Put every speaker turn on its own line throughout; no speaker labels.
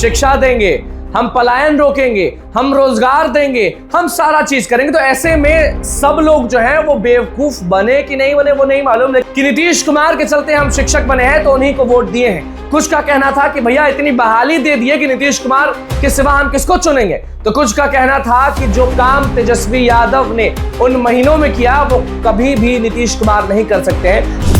शिक्षा देंगे, हम पलायन रोकेंगे, हम रोजगार देंगे, हम सारा चीज करेंगे। तो ऐसे में सब लोग जो है वो बेवकूफ बने कि नहीं बने वो नहीं मालूम, लेकिन नीतीश कुमार के चलते हम शिक्षक बने हैं तो उन्हीं को वोट दिए हैं। कुछ का कहना था कि भैया इतनी बहाली दे दी है कि नीतीश कुमार के सिवा हम किसको चुनेंगे। तो कुछ का कहना था कि जो काम तेजस्वी यादव ने उन महीनों में किया वो कभी भी नीतीश कुमार नहीं कर सकते हैं।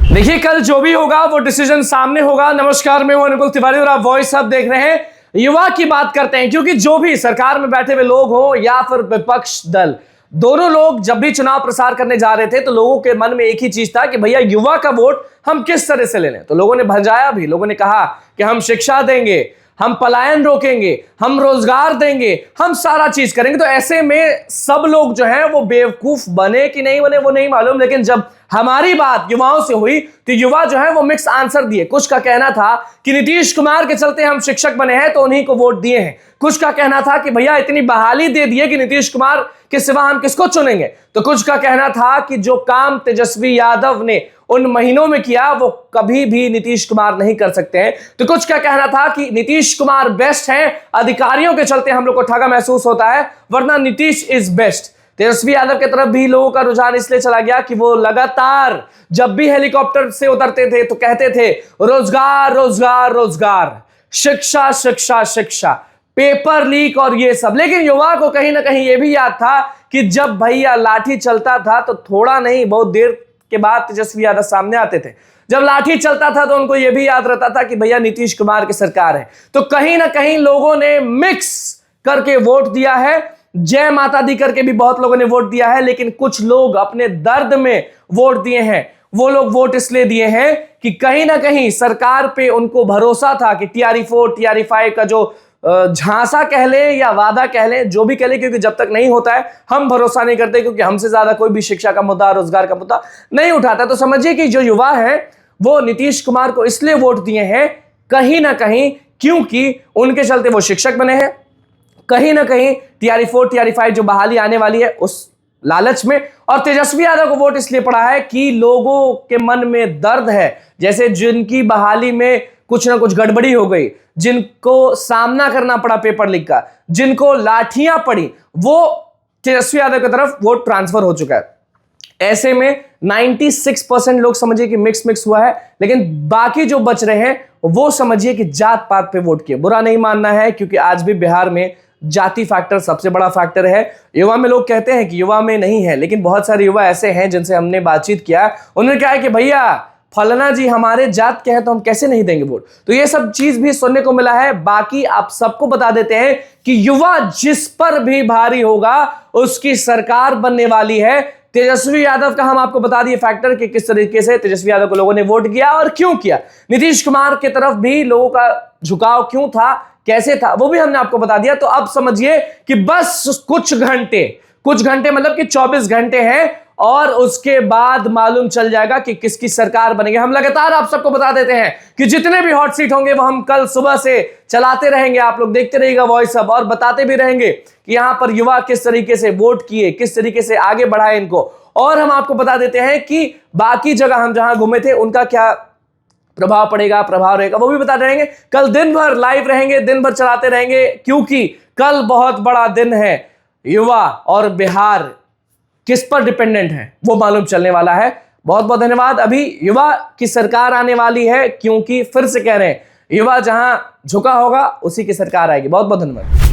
देखिए कल जो भी होगा वो डिसीजन सामने होगा। नमस्कार, मैं हूं अनुकुल तिवारी और आप वॉइस हब देख रहे हैं। युवा की बात करते हैं क्योंकि जो भी सरकार में बैठे हुए लोग हो या फिर विपक्ष दल, दोनों लोग जब भी चुनाव प्रसार करने जा रहे थे तो लोगों के मन में एक ही चीज था कि भैया युवा का वोट हम किस तरह से ले लें। तो लोगों ने भंजाया भी, लोगों ने कहा कि हम शिक्षा देंगे, हम पलायन रोकेंगे, हम रोजगार देंगे, हम सारा चीज करेंगे। तो ऐसे में सब लोग जो हैं वो बेवकूफ बने कि नहीं बने वो नहीं मालूम, लेकिन जब हमारी बात युवाओं से हुई तो युवा जो है वो मिक्स आंसर दिए। कुछ का कहना था कि नीतीश कुमार के चलते हम शिक्षक बने हैं तो उन्हीं को वोट दिए हैं। कुछ का कहना था कि भैया इतनी बहाली दे दी है कि नीतीश कुमार के सिवा हम किसको चुनेंगे। तो कुछ का कहना था कि जो काम तेजस्वी यादव ने उन महीनों में किया वो कभी भी नीतीश कुमार नहीं कर सकते हैं। तो कुछ का कहना था कि नीतीश कुमार बेस्ट हैं, अधिकारियों के चलते हम लोग को ठगा महसूस होता है, वरना नीतीश इज बेस्ट। तेजस्वी यादव की तरफ भी लोगों का रुझान इसलिए चला गया कि वो लगातार जब भी हेलीकॉप्टर से उतरते थे तो कहते थे रोजगार रोजगार रोजगार, शिक्षा शिक्षा शिक्षा, पेपर लीक और ये सब। लेकिन युवा को कहीं ना कहीं ये भी याद था कि जब भैया लाठी चलता था तो थोड़ा नहीं बहुत देर के बाद तेजस्वी यादव सामने आते थे। जब लाठी चलता था तो उनको यह भी याद रहता था कि भैया नीतीश कुमार की सरकार है। तो कहीं ना कहीं लोगों ने मिक्स करके वोट दिया है। जय माता दी करके भी बहुत लोगों ने वोट दिया है, लेकिन कुछ लोग अपने दर्द में वोट दिए हैं। वो लोग वोट इसलिए दिए हैं कि कहीं ना कहीं सरकार पे उनको भरोसा था कि TRE 4 TRE 5 का जो झांसा कह ले या वादा कह ले, जो भी कह ले, क्योंकि जब तक नहीं होता है हम भरोसा नहीं करते, क्योंकि हमसे ज्यादा कोई भी शिक्षा का मुद्दा, रोजगार का मुद्दा नहीं उठाता। तो समझिए कि जो युवा है वो नीतीश कुमार को इसलिए वोट दिए हैं कहीं ना कहीं क्योंकि उनके चलते वो शिक्षक बने हैं, कहीं ना कहीं TRE 4 TRE 5 जो बहाली आने वाली है उस लालच में, और तेजस्वी यादव को वोट इसलिए पड़ा है कि लोगों के मन में दर्द है। जैसे जिनकी बहाली में कुछ ना कुछ गड़बड़ी हो गई, जिनको सामना करना पड़ा पेपर लीक का, जिनको लाठियां पड़ी, वो तेजस्वी यादव की तरफ वोट ट्रांसफर हो चुका है। ऐसे में 96% लोग समझिए कि मिक्स हुआ है, लेकिन बाकी जो बच रहे हैं वो समझिए कि जात पात पे वोट किए। बुरा नहीं मानना है क्योंकि आज भी बिहार में जाति फैक्टर सबसे बड़ा फैक्टर है। युवा में लोग कहते हैं कि युवा में नहीं है, लेकिन बहुत सारे युवा ऐसे हैं जिनसे हमने बातचीत किया, उन्होंने कहा है कि भैया फलाना जी हमारे जात के हैं तो हम कैसे नहीं देंगे वोट। तो ये सब चीज भी सुनने को मिला है। बाकी आप सबको बता देते हैं कि युवा जिस पर भी भारी होगा उसकी सरकार बनने वाली है। तेजस्वी यादव का हम आपको बता दिए फैक्टर कि किस तरीके से तेजस्वी यादव को लोगों ने वोट किया और क्यों किया। नीतीश कुमार की तरफ भी लोगों का झुकाव क्यों था, कैसे था, वो भी हमने आपको बता दिया। तो अब समझिए कि बस कुछ घंटे मतलब कि 24 घंटे हैं और उसके बाद मालूम चल जाएगा कि किसकी सरकार बनेगी। हम लगातार आप सबको बता देते हैं कि जितने भी हॉट सीट होंगे वो हम कल सुबह से चलाते रहेंगे। आप लोग देखते रहिएगा वॉइस हब और बताते भी रहेंगे कि यहां पर युवा किस तरीके से वोट किए, किस तरीके से आगे बढ़ाए इनको। और हम आपको बता देते हैं कि बाकी जगह हम जहां घूमे थे उनका क्या प्रभाव पड़ेगा, प्रभाव रहेगा, वो भी बताते रहेंगे। कल दिन भर लाइव रहेंगे, दिन भर चलाते रहेंगे, क्योंकि कल बहुत बड़ा दिन है। युवा और बिहार किस पर डिपेंडेंट है वो मालूम चलने वाला है। बहुत बहुत धन्यवाद। अभी युवा की सरकार आने वाली है, क्योंकि फिर से कह रहे हैं युवा जहां झुका होगा उसी की सरकार आएगी। बहुत बहुत धन्यवाद।